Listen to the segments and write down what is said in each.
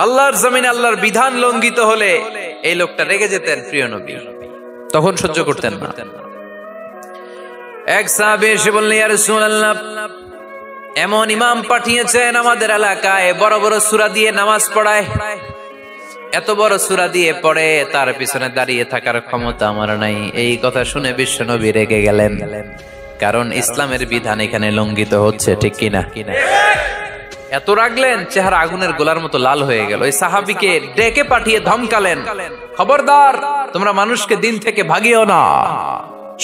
আল্লাহর জমিনে আল্লাহর বিধান লঙ্ঘিত হলে এই লোকটা রেগে যেতেন প্রিয় নবী, তখন সহ্য করতেন না। এক সাহাবী এসে বললেন, ইয়া রাসূলুল্লাহ, এমন ইমাম পাঠিয়েছেন আমাদের এলাকায়, বড় বড় সূরা দিয়ে নামাজ পড়ায়, এত বড় সূরা দিয়ে পড়ে, তার পিছনে দাঁড়িয়ে থাকার ক্ষমতা আমার নাই। এই কথা শুনে বিশ্বনবী রেগে গেলেন, কারণ ইসলামের বিধান এখানে লঙ্ঘিত হচ্ছে, ঠিক কিনা? এত রাগলেন, চেহারা আগুনের গোলার মতো লাল হয়ে গেল। ওই সাহাবীকে ডেকে পাঠিয়ে ধমকালেন, খবরদার, তোমরা মানুষকে দিন থেকে ভাগিও না,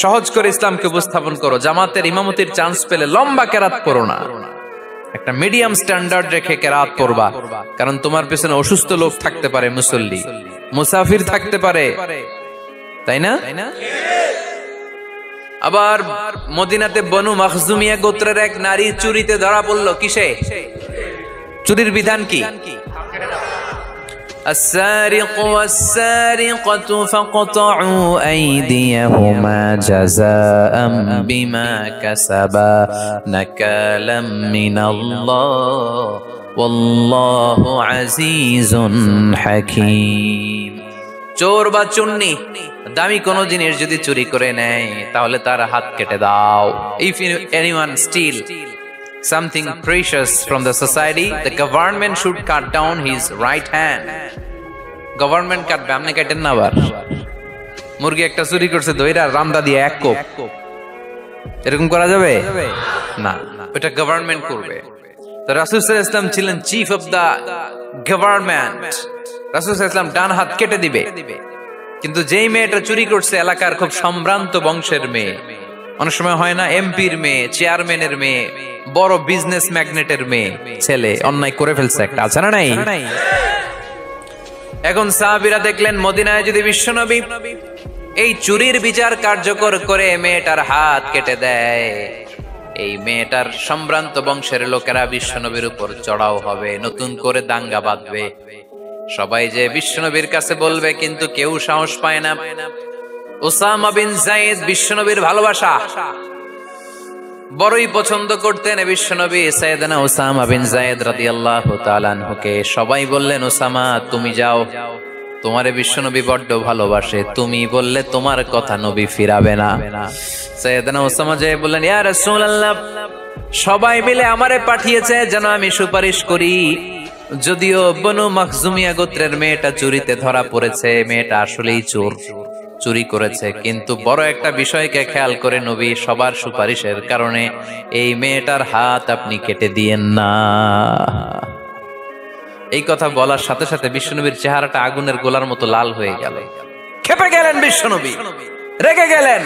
সহজ করে ইসলামকে উপস্থাপন করো, জামাতের ইমামতির চান্স পেলে লম্বা কেরাত করো না, একটা মিডিয়াম স্ট্যান্ডার্ড রেখে কেরাত করবা, কারণ তোমার পেছনে অসুস্থ লোক থাকতে পারে, মুসল্লি, মুসাফির থাকতে পারে, তাই না? আবার মদিনাতে বনু মাখজুমিয়া গোত্রের এক নারী চুরিতে ধরা পড়লো। কিসে? চুরির বিধান কি? السارق والسارقة فاقطعوا أيديهما جزاء بما كسبا نكالا من الله والله عزيز حكيم। চোর বা চুন্নি দামি কোনো জিনিস যদি চুরি করে নেয় তাহলে তার হাত কেটে দাও। If anyone steal something precious from the society, the government should cut down his right hand. Government কাটবে, আপনি কাটেন না। আবার মুরগি একটা চুরি করছে, দইরা রামদা দিয়ে এক কোপ, এরকম করা যাবে না, ওটা গভর্নমেন্ট করবে। তো রাসূল সাল্লাল্লাহু আলাইহি ওয়াসাল্লাম ছিলেন চিফ অফ দা গভর্নমেন্ট, রাসূল সাল্লাল্লাহু আলাইহি ওয়াসাল্লাম ডান হাত কেটে দিবে। কিন্তু যেই মেয়েটা চুরি করছে এলাকার খুব সম্ভ্রান্ত বংশের মেয়ে, অনেক সময় হয় না এমপির মেয়ে, চেয়ারম্যানের মেয়ে, বড় বিজনেস ম্যাগনেটের মেয়ে, ছেলে অন্যায় করে ফেলছে একটা, আছে না নাই? এখন সাহাবীরা দেখলেন মদিনায় যদি বিশ্বনবী এই চুরির বিচার কার্যকর করে মেয়েটার হাত কেটে দেয়, এই মেয়েটার সম্ভ্রান্ত বংশের লোকেরা বিশ্বনবীর উপর চড়াও হবে, নতুন করে দাঙ্গা বাঁধবে, সবাই যে বিশ্বনবীর কাছে বলবে, কিন্তু কেউ সাহস পায় না। উসামা বিন যায়েদ বিশ্বনবীর ভালোবাসা বড়ই পছন্দ করতেন বিশ্বনবী। সাইয়েদনা উসামা বিন যায়েদ রাদিয়াল্লাহু তাআলা আনহুকে সবাই বললেন, উসামা তুমি যাও, তোমারে বিশ্বনবী বড্ড ভালোবাসে, তুমি বললে তোমার কথা নবী ফিরাবে না। সাইয়েদনা উসামা যায় বললেন, ইয়া রাসূলুল্লাহ, সবাই মিলে আমারে পাঠিয়েছে যেন আমি সুপারিশ করি, যদিও বনু মাখজুমিয়া গোত্রের মেয়েটা চুরিতে ধরা পড়েছে, মেয়েটা আসলেই চোর, চুরি করেছে, কিন্তু বড় একটা বিষয়কে খেয়াল করে নবী সবার সুপারিশের কারণে এই মেয়েটার হাত আপনি কেটে দিয়েন না। এই কথা বলার সাথে সাথে বিশ্বনবীর চেহারাটা আগুনের গোলার মতো লাল হয়ে গেল, ক্ষেপে গেলেন বিশ্বনবী, রেগে গেলেন,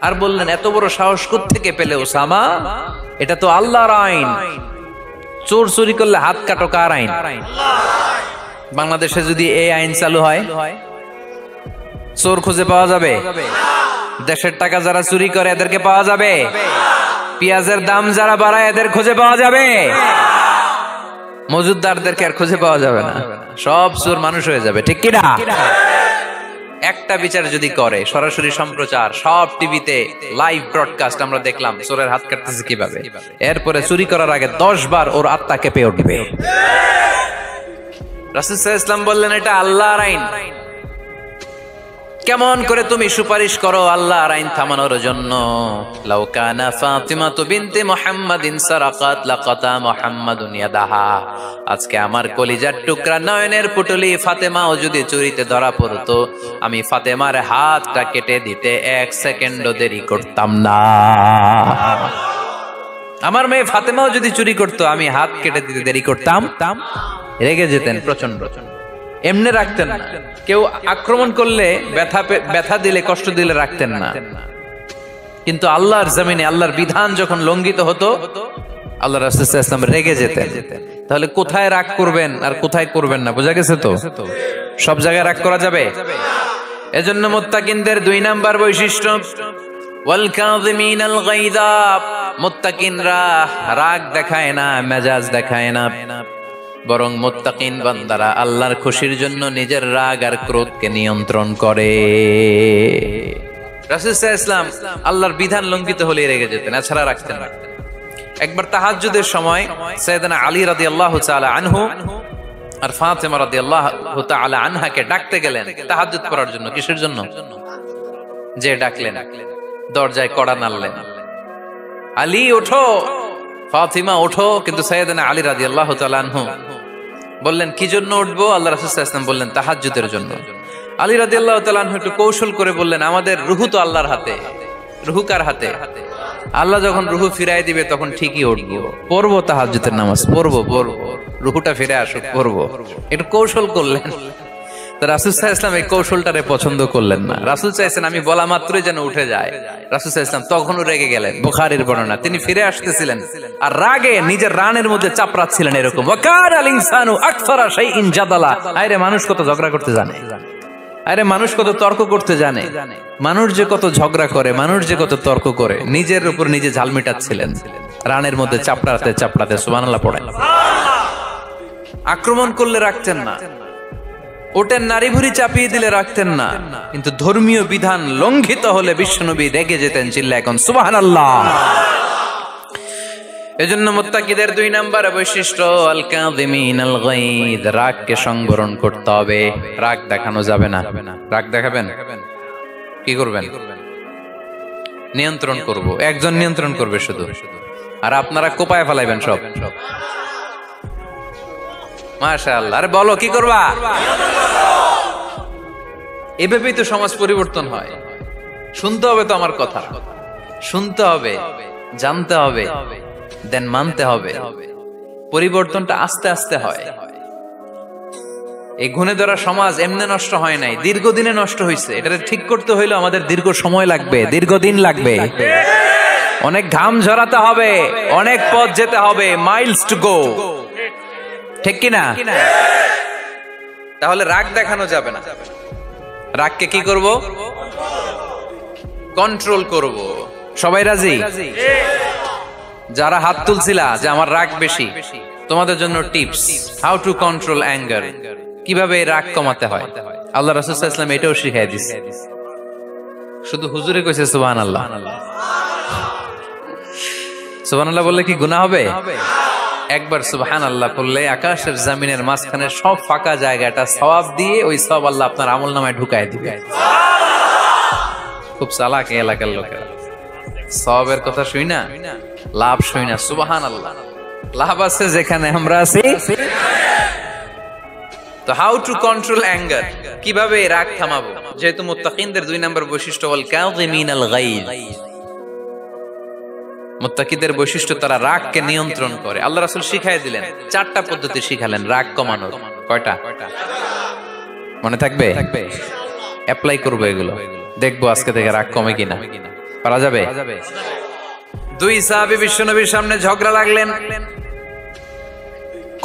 আর বললেন, এত বড় সাহস কোত্থেকে পেলে উসামা? এটা তো আল্লাহর আইন, চোর চুরি করলে হাত কাটো কার আইন? বাংলাদেশে যদি এই আইন চালু হয়, চোর খুঁজে পাওয়া যাবে? দেশের টাকা যারা চুরি করে এদেরকে পাওয়া যাবে? পেঁয়াজের দাম যারা বাড়ায় এদের খুঁজে পাওয়া যাবে? মজুদদারদেরকে আর খুঁজে পাওয়া যাবে না, সব চোর মানুষ হয়ে যাবে, ঠিক কিনা? একটা বিচার যদি করে, সরাসরি সম্প্রচার, সব টিভিতে লাইভ ব্রডকাস্ট আমরা দেখলাম চোরের হাত কাটতেছে কিভাবে, এরপরে চুরি করার আগে 10 বার ওর আত্মা কেঁপে উঠবে। রাসূল সাল্লাল্লাহু আলাইহি ওয়াসাল্লাম বললেন, এটা আল্লাহর আইন, কেমন করে তুমি সুপারিশ করো আল্লাহর আইন থামানোর জন্য? লাউ কানা ফাতিমাতু বিনতে মুহাম্মাদিন সারাকাত লাকাতা মুহাম্মাদুন ইয়াদাহা। আজকে আমার কলিজার টুকরা নয়নের পুটলি ফাতেমাও যদি চুরিতে ধরা পড়তো, আমি ফাতেমার হাতটা কেটে দিতে 1 সেকেন্ডও দেরি করতাম না। আমার মেয়ে ফাতেমাও যদি চুরি করতো, আমি হাত কেটে দিতে দেরি করতাম? রেগে যেতেন প্রচন্ড, এমনি রাখতেন না। কেউ আক্রমণ করলে, ব্যথা দিলে, কষ্ট দিলে রাখতেন না, কিন্তু আল্লাহর জমিনে আল্লাহর বিধান যখন লঙ্ঘিত হতো, আল্লাহ রাসূল সাল্লাল্লাহু আলাইহি ওয়াসাল্লাম রেগে যেতেন। তাহলে কোথায় রাগ করবেন আর কোথায় করবেন না বোঝা গেছে তো? সব জায়গায় রাগ করা যাবে? এজন্য মুত্তাকিনদের 2 নাম্বার বৈশিষ্ট্য, ওয়াল কাযিমিনাল গায়যা। মুত্তাকিনরা রাগ দেখায় না, মেজাজ দেখায় না, বরং মুত্তাকিন বান্দারা আল্লাহর খুশির জন্য নিজের রাগ আর ক্রোধকে নিয়ন্ত্রণ করে। রাসূল সাল্লাল্লাহু আলাইহি ওয়াসাল্লাম আল্লাহর বিধান লঙ্ঘিত হলে রেগে যেতেন, এছাড়া রাখতেন না। একবার তাহাজ্জুদের সময় সাইয়েদনা আলী রাদিয়াল্লাহু তাআলা আনহু আর ফাতেমা রাদিয়াল্লাহু তাআলা আনহাকে ডাকতে গেলেন তাহাজ্জুদ পড়ার জন্য। কিসের জন্য? যে ডাকলেন, দরজায় কড়া নাড়লেন, আলী ওঠো, ফাতিমা ওঠো। কিন্তু সাইয়েদনা আলী রাদিয়াল্লাহু তাআলা আনহু বললেন কি জন্য উঠবো? আল্লাহ রাসূল সাল্লাল্লাহু আলাইহি ওয়াসাল্লাম বললেন তাহাজ্জুদের জন্য। আলী রাদিয়াল্লাহু তাআলা আনহু একটু কৌশল করে বললেন, আমাদের রুহু তো আল্লাহর হাতে। রুহু কার হাতে? আল্লাহ যখন রুহু ফিরাই দিবে তখন ঠিকই উঠবো, পড়বো তাহাজ্জুদের নামাজ, পড়বো, রুহুটা ফিরে আসুক, পড়বো। একটু কৌশল করলেন। রাসূল সাল্লাল্লাহু আলাইহি ওয়াসাল্লাম এই কৌশলটারে পছন্দ করলেন না। রাসূল চাইছেন আমি বলা মাত্রই যেন উঠে যায়। রাসূল সাল্লাল্লাহু আলাইহি ওয়াসাল্লাম তখনও রেগে গেলেন। বুখারীর বর্ণনা, তিনি ফিরে আসতেছিলেন আর রাগে নিজের রানের মধ্যে চাপড়াচ্ছিলেন এরকম, ওয়াকানাল ইনসানু আকসারা শাইইন জাদালা। আরে মানুষ কত ঝগড়া করতে জানে, আরে মানুষ কত তর্ক করতে জানে, মানুষ যে কত ঝগড়া করে, মানুষ যে কত তর্ক করে, নিজের উপর নিজে ঝাল মেটাচ্ছিলেন রানের মধ্যে চাপড়াতে চাপড়াতে। সুবহানাল্লাহ পড়েন। আক্রমণ করলে রাখতেন না, ওটের নারী ভুঁড়ি চাপিয়ে দিলে রাখতেন না, কিন্তু ধর্মীয় বিধান লঙ্ঘিত হলে বিশ্বনবী রেগে যেতেন, চিল্লা এখন সুবহানাল্লাহ। এজন্য মুত্তাকিদের 2 নম্বর বৈশিষ্ট্য আল কাযিমিনাল গায়দ, রাগকে সংবরণ করতে হবে। রাগ দেখানো যাবে না। রাগ দেখাবেন, কি করবেন? নিয়ন্ত্রণ করব। একজন নিয়ন্ত্রণ করবে শুধু, আর আপনারা কোপায় ফেলাইবেন সব। মাশাআল্লাহ। আরে বলো কি করবা? এভাবেই তো সমাজ পরিবর্তন হয়। শুনতে হবে তো আমার কথা, শুনতে হবে, জানতে হবে, দেন মানতে হবে। পরিবর্তনটা আস্তে আস্তে হয়। এই গুণে ধরা সমাজ এমনি নষ্ট হয় নাই, দীর্ঘদিনে নষ্ট হয়েছে। এটা ঠিক করতে হইলে আমাদের দীর্ঘ সময় লাগবে, দীর্ঘদিন লাগবে, অনেক ঘাম ঝরাতে হবে, অনেক পথ যেতে হবে, মাইলস টু গো। ঠিক কিনা? তাহলে রাগ দেখানো যাবে না। রাগকে কি করব? কন্ট্রোল করব। সবাই রাজি? যারা হাত তুলছিলা যে আমার রাগ বেশি, তোমাদের জন্য tips, how to control anger, কিভাবে রাগ কমাতে হয়। আল্লাহ রাসূল সাল্লাল্লাহু আলাইহি ওয়াসাল্লাম এটাও শিখিয়ে দিয়েছে। শুধু হুজুরে কইছে সুবহানাল্লাহ। সুবহানাল্লাহ বললে কি গুনাহ হবে? একবার সুবহানাল্লাহ বললে আকাশের জমিনের মাঝখানে সব ফাঁকা জায়গাটা সওয়াব দিয়ে ওই সওয়াব আল্লাহ আপনার আমলনামায় ঢুকায় দিবে। খুব চালাক এলাকার লোকেরা, সওয়াবের কথা শুই না, লাভ শুই না। সুবহানাল্লাহ, লাভ আছে যেখানে আমরা আছি। তো হাউ টু কন্ট্রোল অ্যাঙ্গার, কিভাবে রাগ থামাবো? যেহেতু মুত্তাকিনদের 2 নম্বর বৈশিষ্ট্য ওয়াল কাযিমিনাল গায়দ, মুত্তাকিদের বৈশিষ্ট্য তারা রাগকে নিয়ন্ত্রণ করে। আল্লাহ রাসূল শিখাই দিলেন, 4টা পদ্ধতি শিখালেন রাগ কমানোর। কয়টা মনে থাকবে? অ্যাপ্লাই করবো এগুলো, দেখবো আজকে থেকে রাগ কমে কিনা। পারা যাবে? 2 সাহাবী বিশ্বনবীর সামনে ঝগড়া লাগলেন,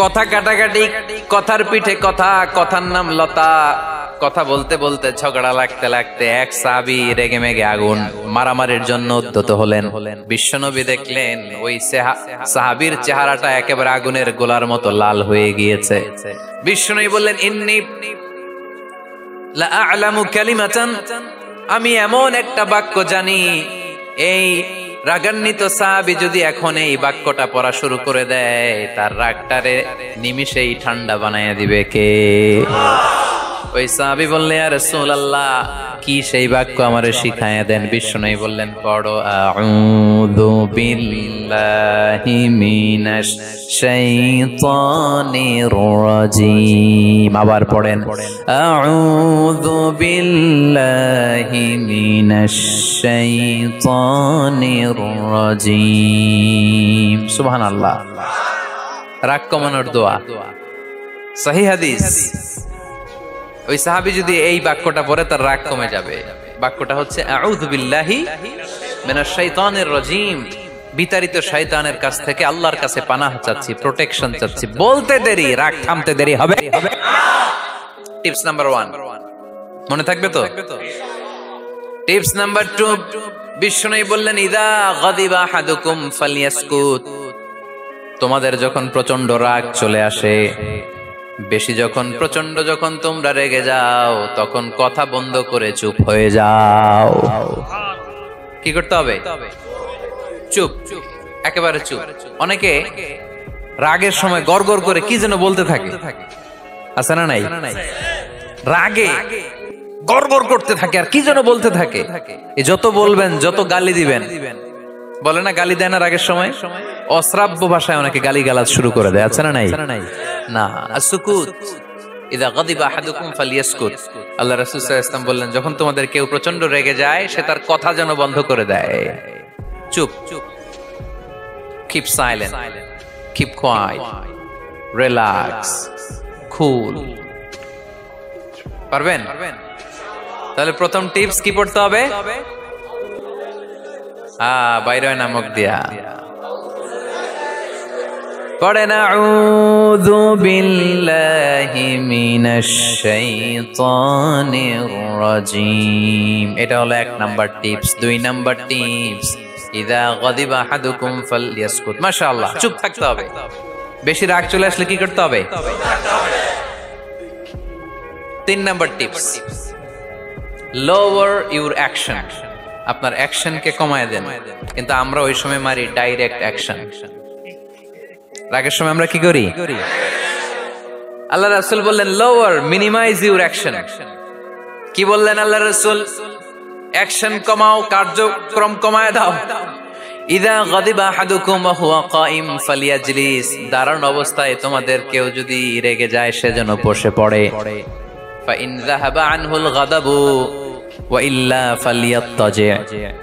কথা কাটাকাটি, কথার পিঠে কথা, কথার নাম লতা। কথা বলতে বলতে ঝগড়া লাগতে লাগতে এক সাহাবী রেগে মেগে আগুন, মারামারির জন্য উদ্যত হলেন। বিশ্বনবী দেখলেন ওই সাহাবীর চেহারাটা একেবারে আগুনের গোলার মতো লাল হয়ে গিয়েছে। বিশ্বনবী বললেন, ইন্নী লা আ'লামু কালিমাতান, আমি এমন একটা বাক্য জানি, এই রাগান্বিত সাহাবী যদি এখন এই বাক্যটা পড়া শুরু করে দেয়, তার রাগটারে নিমিষেই ঠান্ডা বানাইয়া দিবে কে? ওই সাহাবী বললেন, ইয়া রাসূলুল্লাহ, কি সেই বাক্য আমারে শিখায়া দেন। বিশ্বনবী বললেন, পড়ো আউযু বিল্লাহি মিনাশ শাইতানির রাজীম। আবার পড়েন আউযু বিল্লাহি মিনাশ শাইতানির রাজীম। সুবহানাল্লাহ। রাগ কমানোর দোয়া, সহিহ হাদিস। ওই সাহাবী যদি এই বাক্যটা পড়ে তার রাগ কমে যাবে। বাক্যটা হচ্ছে আউযু বিল্লাহি মিনাশ শাইতানির রাজীম, বিতাড়িত শয়তানের কাছ থেকে আল্লাহর কাছে পানাহ চাচ্ছি, প্রোটেকশন চাচ্ছি। বলতে দেরি, রাগ থামতে দেরি হবে। টিপস নাম্বার 1 মনে থাকবে তো? টিপস নাম্বার 2, বিশ্বনবী বললেন, ইযা গাদিবা আহাদুকুম ফালইয়াসকুত, তোমাদের যখন প্রচন্ড রাগ চলে আসে, বেশি যখন, প্রচন্ড যখন তোমরা রেগে যাও, তখন কথা বন্ধ করে চুপ হয়ে যাও। কি করতে হবে? চুপ, একেবারে চুপ। অনেকে রাগের সময় গড়গড় করে কি যেন বলতে থাকে, আছে না নাই? রাগে গড়গড় করতে থাকে আর কি যেন বলতে থাকে। এই যত বলবেন, যত গালি দিবেন, বলে না গালি দেয় না রাগের সময়, অশ্রাব্য ভাষায় অনেকে গালি গালাজ শুরু করে দেয়, আছে না নাই? না, আসুকুত ইদা গাদিবা আহাদুকুম ফালিয়াসকুত। আল্লাহ রাসূল সাল্লাল্লাহু আলাইহি ওয়াসাল্লাম বললেন, যখন তোমাদের কেউ প্রচন্ড রেগে যায়, সে তার কথা যেন বন্ধ করে দেয়। চুপ, keep silent, keep quiet, relax, cool. পারবেন? তাহলে প্রথম টিপস কি পড়তে হবে? বাইরে নামক দিয়া পড়েন আউযু বিল্লাহি মিনাশ শাইতানির রাজীম। এটা হলো 1 নাম্বার টিপস। 2 নাম্বার টিপস, ইযা গাদিবা আহাদুকুম ফালইয়াসকুত। মাশাআল্লাহ, চুপ থাকতে হবে। বেশি রাগ চলে আসলে কি করতে হবে? 3 number tips, lower your action. আপনার অ্যাকশনকে কমায় দেন। কিন্তু আমরা ওই সময় মারি ডাইরেক্ট অ্যাকশন। রাগের সময় আমরা কি করি? আল্লাহ রাসূল বললেন লোয়ার, মিনিমাইজ ইউর অ্যাকশন। কি বললেন আল্লাহ রাসূল? অ্যাকশন কমাও, কার্যক্রম কমায় দাও। ইযা গাদিবা আহাদুকুম ওয়া হুয়া কাইম ফালিয়াজলিস। দাঁড়ানো অবস্থায় তোমাদের কেউ যদি রেগে যায়, সে যেন বসে পড়ে। ফাইন যাহাবা আনহুল গাদাবু ওয়া ইল্লা ফালিয়াত্তাজি।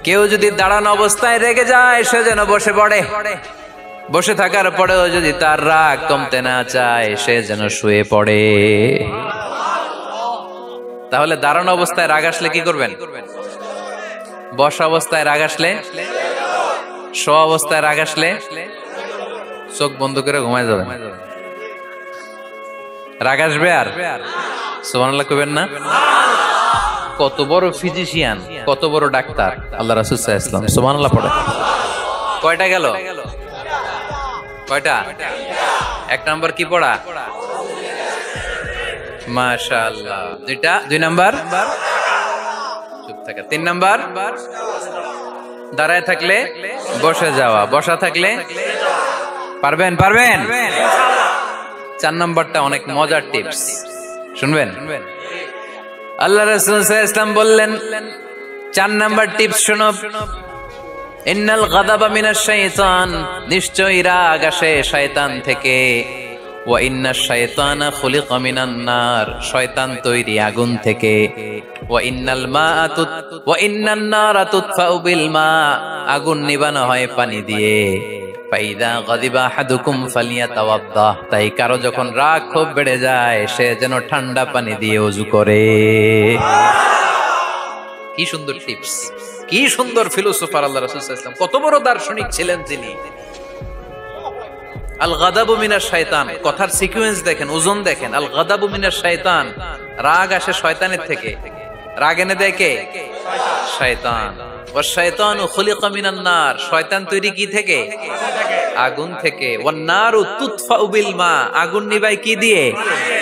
কেউ যদি দাঁড়ানো অবস্থায় রেগে যায়, সে যেন বসে পড়ে। বসে থাকার পরেও যদি তার রাগ কমতে না চায়, সে যেন শুয়ে পড়ে। তাহলে দাঁড়ানো অবস্থায় রাগ আসলে কি করবেন? বসা অবস্থায় রাগ আসলে, শোয়া অবস্থায় রাগ আসলে চোখ বন্ধ করে ঘুমায় যাবেন। রাগ আসবে আর সুবহানাল্লাহ কইবেন না? কত বড় ফিজিশিয়ান, কত বড় ডাক্তার আল্লাহ রাসূল সাল্লাল্লাহু আলাইহি ওয়াসাল্লাম। সুবহানাল্লাহ পড়ে। কয়টা গেল? কয়টা? 1 নাম্বার কি পড়া? মাশাআল্লাহ। 2 নাম্বার চুপ থাকা। 3 নাম্বার দাঁড়ায় থাকলে বসে যাওয়া, বসা থাকলে পারবেন? 4 নাম্বারটা অনেক মজার টিপস, শুনবেন? আল্লাহ রাসূল সাল্লাল্লাহু আলাইহি ওয়াসাল্লাম বললেন 4 নাম্বার টিপস শোনো। ইন্নাল গাদাবা মিনাশ শাইতান। নিশ্চয়ই রাগ আসে শয়তান থেকে। ওয়া ইন্নাশ শাইতানা খুলিকা মিনান নার। শয়তান তৈরি আগুন থেকে। ওয়া ইন্নান নারা তুতফাউ বিল মা। আগুন নিবানো হয় পানি দিয়ে। ফাইদা গাদিবা আহাদুকুম ফালিয়াতাওয়াদ্দাহ। তাই কারো যখন রাগ খুব বেড়ে যায়, সে যেন ঠান্ডা পানি দিয়ে ওযু করে। কি সুন্দর টিপস, কি সুন্দর ফিলোসোফার আল্লাহ রাসূল সাল্লাল্লাহু আলাইহি ওয়াসাল্লাম। কত বড় দার্শনিক ছিলেন তিনি। আল গাদাবু মিনাশ শাইতান, কথার সিকোয়েন্স দেখেন, ওজন দেখেন। আল গাদাবু মিনাশ শাইতান, রাগ আসে শয়তানের থেকে। রাগ এনে দেয় কে? শয়তান। ওয়াশ শাইতানু খুলিকা মিনান নার। শয়তান তৈরি কি থেকে? আগুন থেকে। ওয়ান নারু তুতফাউ বিল মা। আগুন নিভায় কি দিয়ে?